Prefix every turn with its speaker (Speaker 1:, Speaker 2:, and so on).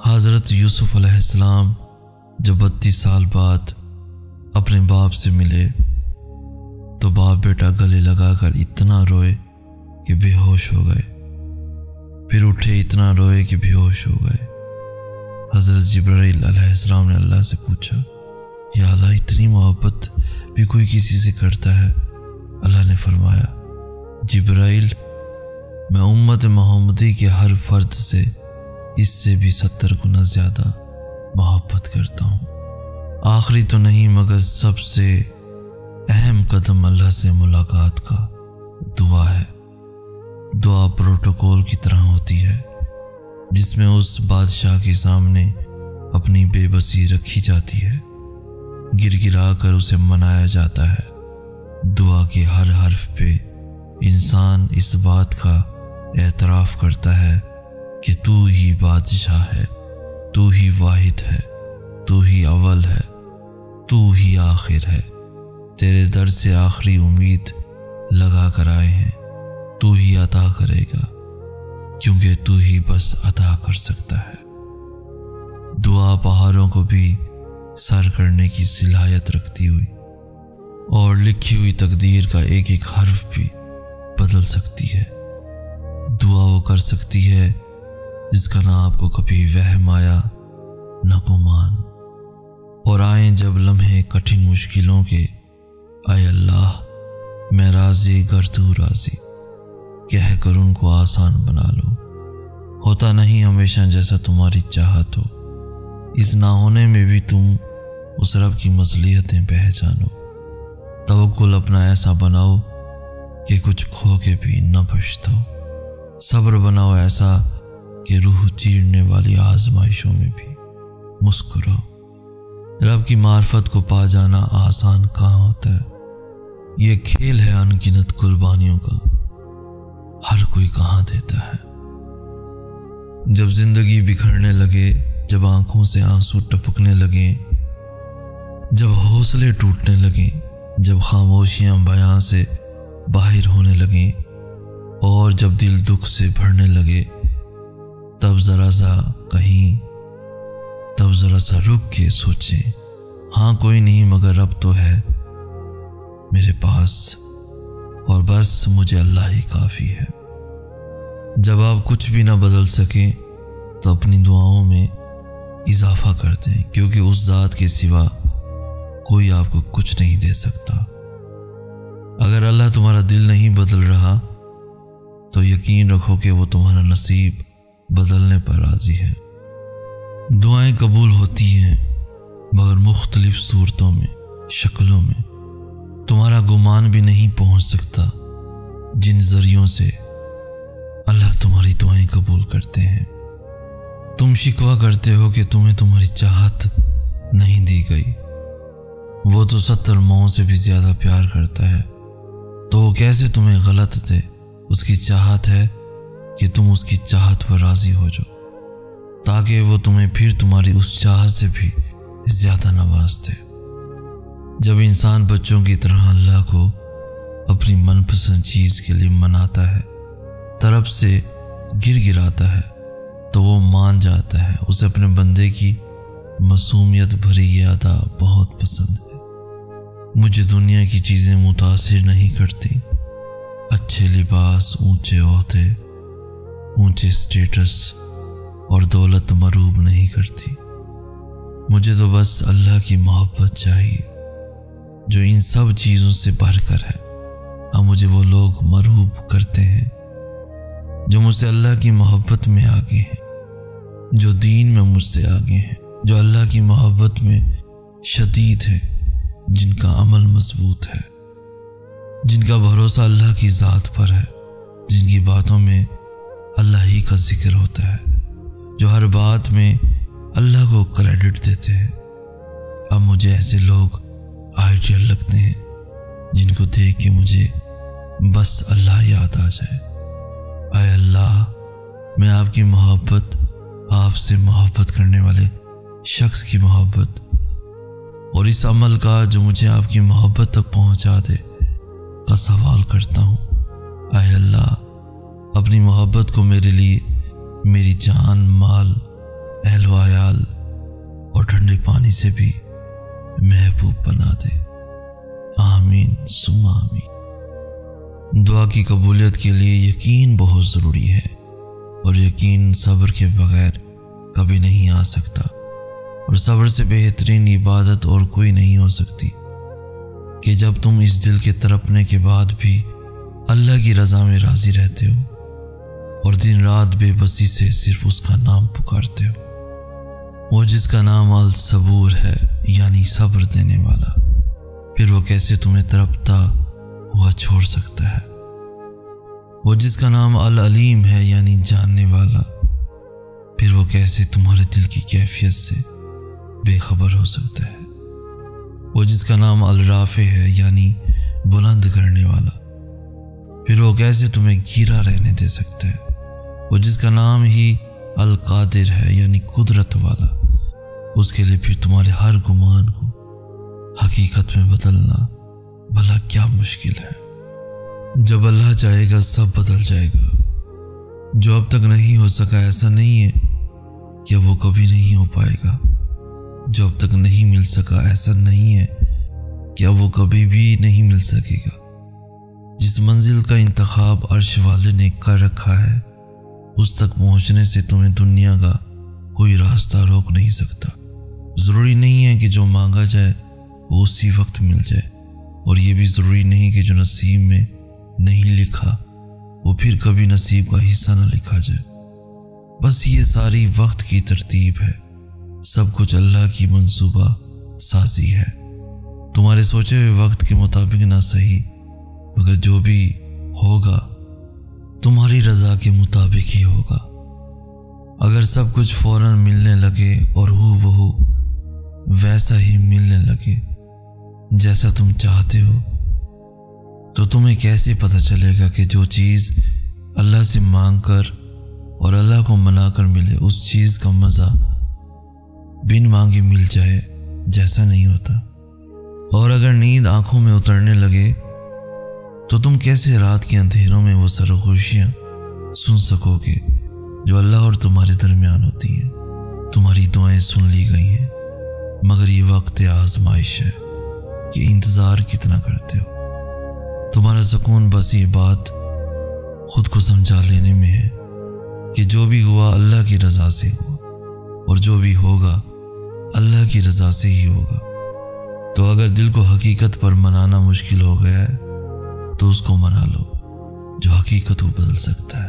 Speaker 1: حضرت یوسف علیہ السلام جب 32 سال بعد اپنے باپ سے ملے تو باپ بیٹا گلے لگا کر اتنا روئے کہ بے ہوش ہو گئے، پھر اٹھے اتنا روئے کہ بے ہوش ہو گئے۔ حضرت جبرائیل علیہ السلام نے اللہ سے پوچھا، یا اللہ اتنی محبت بھی کوئی کسی سے کرتا ہے؟ اللہ نے فرمایا، جبرائیل میں امت محمدی کے ہر فرد سے اس سے بھی 70 گنا زیادہ محبت کرتا ہوں۔ آخری تو نہیں مگر سب سے اہم قدم اللہ سے ملاقات کا دعا ہے۔ دعا پروٹوکول کی طرح ہوتی ہے جس میں اس بادشاہ کے سامنے اپنی بے بسی رکھی جاتی ہے، گر گرا کر اسے منایا جاتا ہے۔ دعا کے ہر حرف پہ انسان اس بات کا اعتراف کرتا ہے کہ تو ہی بادشاہ ہے، تو ہی واحد ہے، تو ہی اول ہے، تو ہی آخر ہے، تیرے در سے آخری امید لگا کر آئے ہیں، تو ہی عطا کرے گا کیونکہ تو ہی بس عطا کر سکتا ہے۔ دعا پہاڑوں کو بھی سر کرنے کی صلاحیت رکھتی ہوئی اور لکھی ہوئی تقدیر کا ایک ایک حرف بھی بدل سکتی ہے۔ دعا وہ کر سکتی ہے جس کا نہ آپ کو کبھی وہم آیا نہ گمان، اور آئیں جب لمحے کٹھن مشکلوں کے، اے اللہ میں راضی گر تو راضی کہہ کر ان کو آسان بنا لو۔ ہوتا نہیں ہمیشہ جیسا تمہاری چاہت ہو، اس نہ ہونے میں بھی تم اس رب کی مصلحتیں پہچانو۔ توکل اپنا ایسا بناؤ کہ کچھ کھو کے بھی نہ پچھتاؤ۔ صبر بناؤ ایسا کہ روح چیرنے والی آزمائشوں میں بھی مسکراؤ۔ رب کی معرفت کو پا جانا آسان کہاں ہوتا ہے، یہ کھیل ہے ان گنت قربانیوں کا، ہر کوئی کہاں دیتا ہے۔ جب زندگی بکھرنے لگے، جب آنکھوں سے آنسو ٹپکنے لگیں، جب حوصلے ٹوٹنے لگیں، جب خاموشیاں بیان سے باہر ہونے لگیں اور جب دل دکھ سے بھرنے لگے، تب ذرا سا رک کے سوچیں، ہاں کوئی نہیں مگر رب تو ہے میرے پاس، اور بس مجھے اللہ ہی کافی ہے۔ جب آپ کچھ بھی نہ بدل سکیں تو اپنی دعاؤں میں اضافہ کر دیں، کیونکہ اس ذات کے سوا کوئی آپ کو کچھ نہیں دے سکتا۔ اگر اللہ تمہارا دل نہیں بدل رہا تو یقین رکھو کہ وہ تمہارا نصیب بدلنے پر راضی ہے۔ دعائیں قبول ہوتی ہیں مگر مختلف صورتوں میں، شکلوں میں۔ تمہارا گمان بھی نہیں پہنچ سکتا جن ذریعوں سے اللہ تمہاری دعائیں قبول کرتے ہیں۔ تم شکوہ کرتے ہو کہ تمہیں تمہاری چاہت نہیں دی گئی، وہ تو 70 ماؤں سے بھی زیادہ پیار کرتا ہے، تو وہ کیسے تمہیں غلط دے؟ اس کی چاہت ہے کہ تم اس کی چاہت پر راضی ہو جاؤ تاکہ وہ تمہیں پھر تمہاری اس چاہت سے بھی زیادہ نواز دے۔ جب انسان بچوں کی طرح اللہ کو اپنی من پسند چیز کے لیے مناتا ہے، طرف سے گر گراتا ہے، تو وہ مان جاتا ہے۔ اسے اپنے بندے کی معصومیت بھری یہ ادا بہت پسند ہے۔ مجھے دنیا کی چیزیں متاثر نہیں کرتی، اچھے لباس، اونچے عہدے، اونچے سٹیٹس اور دولت مروب نہیں کرتی۔ مجھے تو بس اللہ کی محبت چاہیے جو ان سب چیزوں سے بڑھ کر ہے۔ اب مجھے وہ لوگ مروب کرتے ہیں جو مجھ سے اللہ کی محبت میں آگے ہیں، جو دین میں مجھ سے آگے ہیں، جو اللہ کی محبت میں شدید ہیں، جن کا عمل مضبوط ہے، جن کا بھروسہ اللہ کی ذات پر ہے، جن کی باتوں میں اللہ ہی کا ذکر ہوتا ہے، جو ہر بات میں اللہ کو کریڈٹ دیتے ہیں۔ اب مجھے ایسے لوگ آئیڈیل لگتے ہیں جن کو دیکھ کے مجھے بس اللہ یاد آ جائے۔ اے اللہ، میں آپ کی محبت، آپ سے محبت کرنے والے شخص کی محبت اور اس عمل کا جو مجھے آپ کی محبت تک پہنچا دے کا سوال کرتا ہوں۔ اے اللہ، اپنی محبت کو میرے لیے میری جان، مال اہل و عیال اور ٹھنڈے پانی سے بھی محبوب بنا دے۔ آمین ثم آمین۔ دعا کی قبولیت کے لیے یقین بہت ضروری ہے، اور یقین صبر کے بغیر کبھی نہیں آ سکتا، اور صبر سے بہترین عبادت اور کوئی نہیں ہو سکتی کہ جب تم اس دل کے تڑپنے کے بعد بھی اللہ کی رضا میں راضی رہتے ہو اور دن رات بے بسی سے صرف اس کا نام پکارتے ہو، وہ جس کا نام الصبور ہے یعنی صبر دینے والا، پھر وہ کیسے تمہیں تڑپتا ہوا چھوڑ سکتا ہے؟ وہ جس کا نام العلیم ہے یعنی جاننے والا، پھر وہ کیسے تمہارے دل کی کیفیت سے بے خبر ہو سکتا ہے؟ وہ جس کا نام الرافع ہے یعنی بلند کرنے والا، پھر وہ کیسے تمہیں گیرا رہنے دے سکتا ہے؟ وہ جس کا نام ہی القادر ہے یعنی قدرت والا، اس کے لیے پھر تمہارے ہر گمان کو حقیقت میں بدلنا بھلا کیا مشکل ہے؟ جب اللہ چاہے گا سب بدل جائے گا۔ جو اب تک نہیں ہو سکا ایسا نہیں ہے کہ وہ کبھی نہیں ہو پائے گا، جو اب تک نہیں مل سکا ایسا نہیں ہے کہ اب وہ کبھی بھی نہیں مل سکے گا۔ جس منزل کا انتخاب عرش والے نے کر رکھا ہے اس تک پہنچنے سے تمہیں دنیا کا کوئی راستہ روک نہیں سکتا۔ ضروری نہیں ہے کہ جو مانگا جائے وہ اسی وقت مل جائے، اور یہ بھی ضروری نہیں کہ جو نصیب میں نہیں لکھا وہ پھر کبھی نصیب کا حصہ نہ لکھا جائے۔ بس یہ ساری وقت کی ترتیب ہے، سب کچھ اللہ کی منصوبہ سازی ہے۔ تمہارے سوچے ہوئے وقت کے مطابق نہ صحیح، مگر جو بھی ہوگا تمہاری رضا کے مطابق ہی ہوگا۔ اگر سب کچھ فوراً ملنے لگے اور ہو بہو ویسا ہی ملنے لگے جیسا تم چاہتے ہو، تو تمہیں کیسے پتہ چلے گا کہ جو چیز اللہ سے مانگ کر اور اللہ کو منا کر ملے اس چیز کا مزہ بن مانگے مل جائے جیسا نہیں ہوتا؟ اور اگر نیند آنکھوں میں اترنے لگے تو تم کیسے رات کے اندھیروں میں وہ سرگوشیاں سن سکو گے جو اللہ اور تمہارے درمیان ہوتی ہیں؟ تمہاری دعائیں سن لی گئی ہیں، مگر یہ وقت آزمائش ہے کہ انتظار کتنا کرتے ہو۔ تمہارا سکون بس یہ بات خود کو سمجھا لینے میں ہے کہ جو بھی ہوا اللہ کی رضا سے ہوا، اور جو بھی ہوگا اللہ کی رضا سے ہی ہوگا۔ تو اگر دل کو حقیقت پر منانا مشکل ہو گیا ہے تو اس کو منا لو، جو حقیقت کو بدل سکتا ہے۔